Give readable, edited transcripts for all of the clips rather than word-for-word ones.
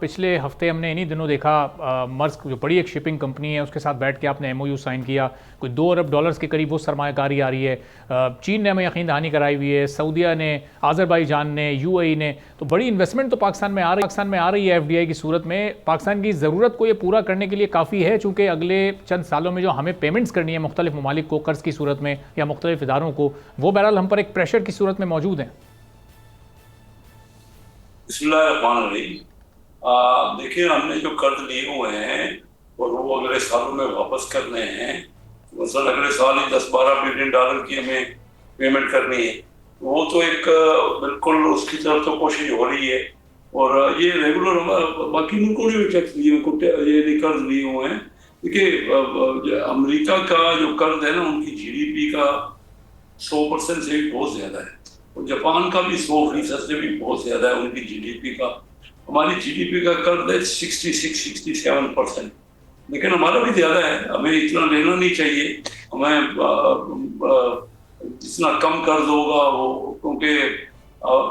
पिछले हफ्ते हमने इन्हीं दिनों देखा मर्स्क जो बड़ी एक शिपिंग कंपनी है उसके साथ बैठ के आपने एमओयू साइन किया, कोई $2 अरब के करीब वो सरमायाकारी आ रही है। चीन ने हमें यकीन दहानी कराई हुई है, सऊदीया ने, आज़रबाईजान ने, यूएई ने, तो बड़ी इन्वेस्टमेंट तो पाकिस्तान में आ रही है एफडीआई की सूरत में। पाकिस्तान की ज़रूरत को ये पूरा करने के लिए काफ़ी है, चूँकि अगले चंद सालों में जो हमें पेमेंट्स करनी है मुख्तलिफ ममालिक को कर्ज़ की सूरत में या मुख्तलिफ इदारों को, वो बहरहाल हम पर एक प्रेशर की सूरत में मौजूद हैं। देखिए, हमने जो कर्ज लिए हुए हैं और वो अगले सालों में वापस करने हैं। मतलब अगले साल ही $10-12 बिलियन की हमें पेमेंट करनी है। वो तो एक बिल्कुल उसकी तरफ तो कोशिश हो रही है। और ये रेगुलर बाकी मुल्कों ने भी टैक्स लिए ये कर्ज लिए हुए हैं। देखिए, अमेरिका का जो कर्ज है ना, उनकी जीडीपी का 100% से भी बहुत ज्यादा है। और जापान का भी 100% से भी बहुत ज्यादा है उनकी जीडीपी का। हमारी जीडीपी का कर्ज है 66-67%, लेकिन हमारा भी ज्यादा है। हमें इतना लेना नहीं चाहिए। हमें जितना कम कर्ज होगा वो, क्योंकि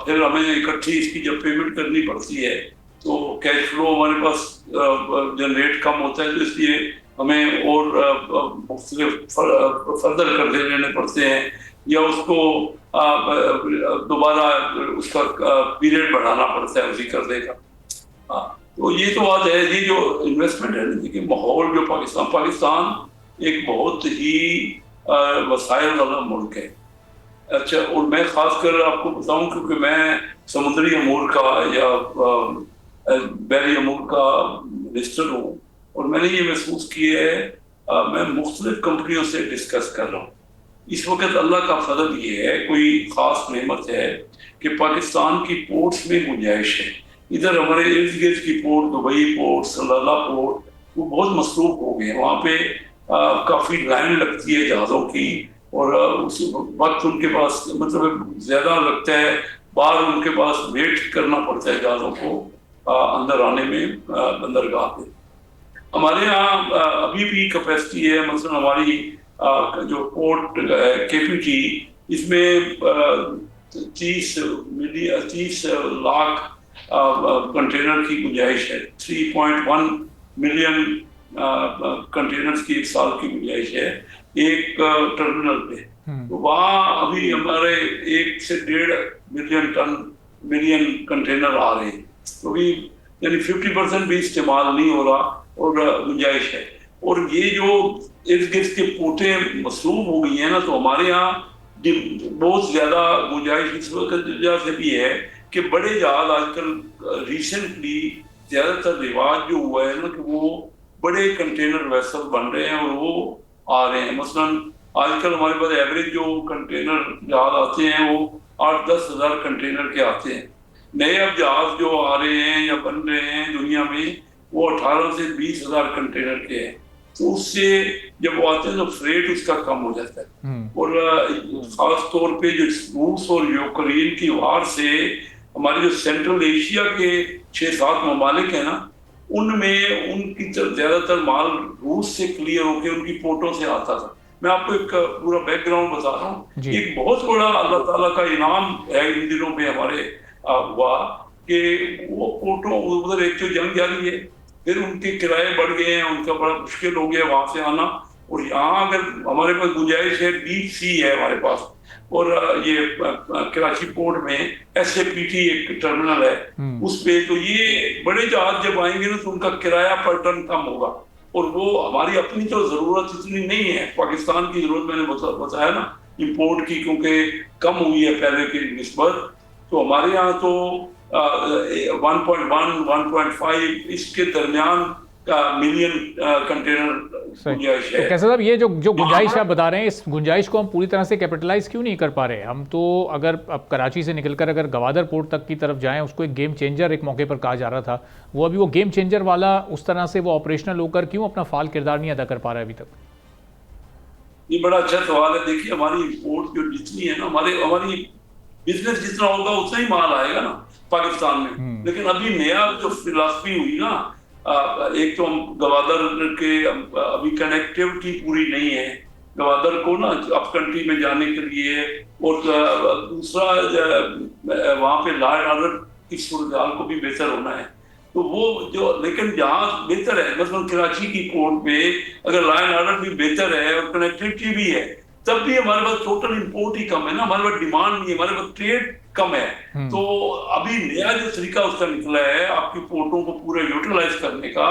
फिर हमें इकट्ठी इसकी जब पेमेंट करनी पड़ती है तो कैश फ्लो हमारे पास जनरेट कम होता है, तो इसलिए हमें और फर्दर कर्जे लेने पड़ते हैं या उसको दोबारा उसका पीरियड बढ़ाना पड़ता है उसी कर्जे का। तो ये तो बात है। ये जो इन्वेस्टमेंट है ना, देखिए माहौल जो पाकिस्तान एक बहुत ही वसाइल वाला मुल्क है। अच्छा, और मैं खासकर आपको बताऊं, क्योंकि मैं समुद्री अमूर का या बहरी अमूर का मिनिस्टर हूँ, और मैंने ये महसूस किया है, मैं मुख्तलिफ कंपनियों से डिस्कस कर रहा हूँ। इस वक्त अल्लाह का फजल ये है, कोई खास नेमत है कि पाकिस्तान की पोर्ट्स में गुंजाइश है। इधर हमारे इर्द गिर्द की पोर्ट, दुबई पोर्ट, सलाला पोर्ट, वो बहुत मसरूफ हो गए हैं। वहाँ पे काफ़ी लाइन लगती है जहाज़ों की, और उस वक्त उनके पास मतलब ज़्यादा लगता है। बाहर उनके पास वेट करना पड़ता है जहाज़ों को अंदर आने में बंदरगाह पे। हमारे यहाँ अभी भी कैपेसिटी है। मतलब हमारी जो पोर्ट केपीटी, इसमें 30 लाख कंटेनर की गुंजाइश है। 3.1 मिलियन कंटेनर्स की एक साल की गुंजाइश है एक टर्मिनल पे। तो वहाँ अभी हमारे 1 से 1.5 मिलियन कंटेनर आ रहे हैं। तो भी यानी 50% भी इस्तेमाल नहीं हो रहा और गुंजाइश है। और ये जो इर्द गिर्द के पोर्टें मसरूफ हो गई हैं ना, तो हमारे यहाँ बहुत ज्यादा गुंजाइश इस वजह से भी है कि बड़े जहाज आजकल रिसेंटली ज्यादातर रिवाज जो हुआ है ना, कि वो बड़े कंटेनर वेसल बन रहे हैं और वो आ रहे हैं। मसलन आजकल हमारे पास एवरेज जो कंटेनर जहाज आते हैं वो 8-10 हज़ार कंटेनर के आते हैं। नए अब जहाज जो आ रहे हैं या बन रहे हैं दुनिया में, वो 18 से 20 हज़ार कंटेनर के हैं। तो उससे जब वो आते हैं तो फ्रेट उसका कम हो जाता है। और खास तौर पे जो रूस और यूक्रेन की वार से हमारे जो सेंट्रल एशिया के 6-7 ममालिक है ना, उनमें उनकी ज्यादातर माल रूस से क्लियर होकर उनकी पोर्टों से आता था। मैं आपको एक पूरा बैकग्राउंड बता रहा हूँ। एक बहुत बड़ा अल्लाह ताला का इनाम है इन दिनों में हमारे हुआ कि वो पोर्टों, उधर एक तो जंग जारी है, फिर उनके किराए बढ़ गए हैं, उनका बड़ा मुश्किल हो गया वहां से आना। और यहाँ अगर हमारे पास गुंजाइश है, डीप सी है हमारे पास, और ये कराची पोर्ट में SAPT एक टर्मिनल है उस पे, तो ये बड़े जहाज जब आएंगे ना तो उनका किराया पर टन कम होगा। और वो हमारी अपनी तो जरूरत इतनी नहीं है। पाकिस्तान की जरूरत मैंने बताया ना इंपोर्ट की, क्योंकि कम हुई है पहले की निस्बत। तो हमारे यहाँ तो 1.1, 1.5 इसके दरमियान का मिलियन कंटेनर गुंजाइश है। तो कैसे साहब, ये जो गुंजाइश आप बता रहे हैं, इस गुंजाइश को हम पूरी तरह से कैपिटलाइज क्यों नहीं कर पा रहे? हम तो अगर अब कराची से निकलकर अगर गवादर पोर्ट तक की तरफ जाएं, उसको एक गेम चेंजर एक मौके पर कहा जा रहा था, वो अभी वो गेम चेंजर वाला उस तरह से वो ऑपरेशनल होकर क्यों अपना फाल किरदार नहीं अदा कर पा रहा है अभी तक? ये बड़ा अच्छा सवाल है। देखिए, हमारी पोर्ट जो जितनी है ना, हमारी बिजनेस जितना होगा उतना ही माल आएगा ना पाकिस्तान में। लेकिन अभी नया जो फिलॉसफी हुई ना, एक तो हम गवादर के अभी कनेक्टिविटी पूरी नहीं है गवादर को ना अप कंट्री में जाने के लिए, और दूसरा वहाँ पे लॉ एंड ऑर्डर की सूरत को भी बेहतर होना है। तो वो जो, लेकिन जहाँ बेहतर है, मतलब कराची की पोर्ट पे अगर लाइन ऑर्डर भी बेहतर है और कनेक्टिविटी भी है, तब भी हमारे पास टोटल इंपोर्ट ही कम है ना, हमारे पास डिमांड नहीं है, हमारे पास ट्रेड कम है। तो अभी नया जो तरीका उसका निकला है आपकी पोर्टों को पूरा यूटिलाइज करने का,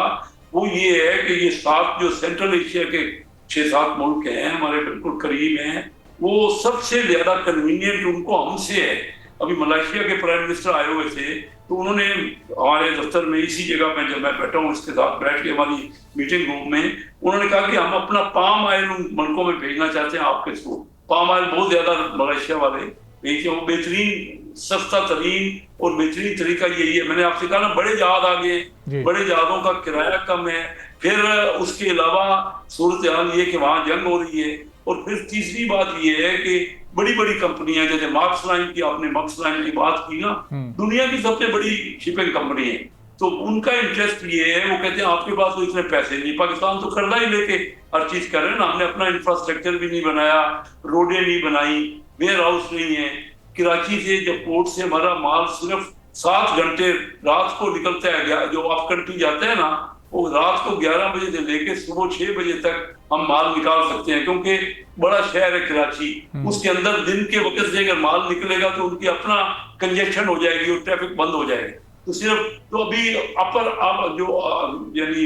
वो ये है कि ये 7 जो सेंट्रल एशिया के 6-7 मुल्क हैं हमारे बिल्कुल करीब हैं, वो सबसे ज्यादा कन्वीनियंट उनको हमसे है। अभी मलेशिया के प्राइम मिनिस्टर आए हुए थे, तो उन्होंने हमारे दफ्तर में इसी जगह में जब मैं बैठा हूँ इसके साथ बैठ के हमारी मीटिंग रूम में, उन्होंने कहा कि हम अपना पाम ऑयल उन मुल्कों में भेजना चाहते हैं आपके थ्रू। पाम ऑयल बहुत ज्यादा मलेशिया वाले भेजते हैं, वो बेहतरीन सस्ता तरीन और बेहतरीन तरीका यही है। मैंने आपसे कहा ना, बड़े जहाज आ गए, बड़े जहाजों का किराया कम है, फिर उसके अलावा सूरत हाल ये कि वहां जंग हो रही है, और फिर तीसरी बात ये है कि बड़ी बड़ी कंपनियां, जैसे मार्क्स लाइन की, आपने मार्क्स लाइन की बात की ना, दुनिया की सबसे बड़ी शिपिंग कंपनी है, तो उनका इंटरेस्ट ये है, वो कहते हैं आपके पास तो इतने पैसे नहीं, पाकिस्तान तो कर्जा ही लेके हर चीज कर रहे हैं ना, हमने अपना इंफ्रास्ट्रक्चर भी नहीं बनाया, रोडें नहीं बनाई, वेयर हाउस नहीं है। कराची से जब पोर्ट से हमारा माल सिर्फ 7 घंटे रात को निकलता है, जो आप कंट्री जाते हैं ना, वो रात को 11 बजे से लेके सुबह 6 बजे तक हम माल निकाल सकते हैं, क्योंकि बड़ा शहर है कराची, उसके अंदर दिन के वक्त से अगर माल निकलेगा तो उनकी अपना कंजेक्शन हो जाएगी और ट्रैफिक बंद हो जाएगी। तो सिर्फ तो अभी अपर आप जो यानी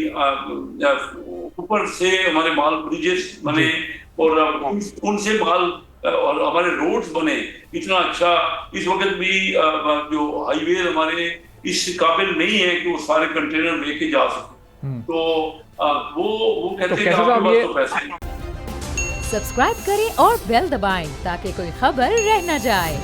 ऊपर से हमारे माल ब्रिजेस बने और उनसे माल और हमारे रोड्स बने इतना अच्छा, इस वक्त भी जो हाईवे हमारे इस काबिल नहीं है कि वो सारे कंटेनर लेके जा सके। तो वो कहते हैं कि आपके पास तो पैसे। सब्सक्राइब करें और बेल दबाएं ताकि कोई खबर रह न जाए।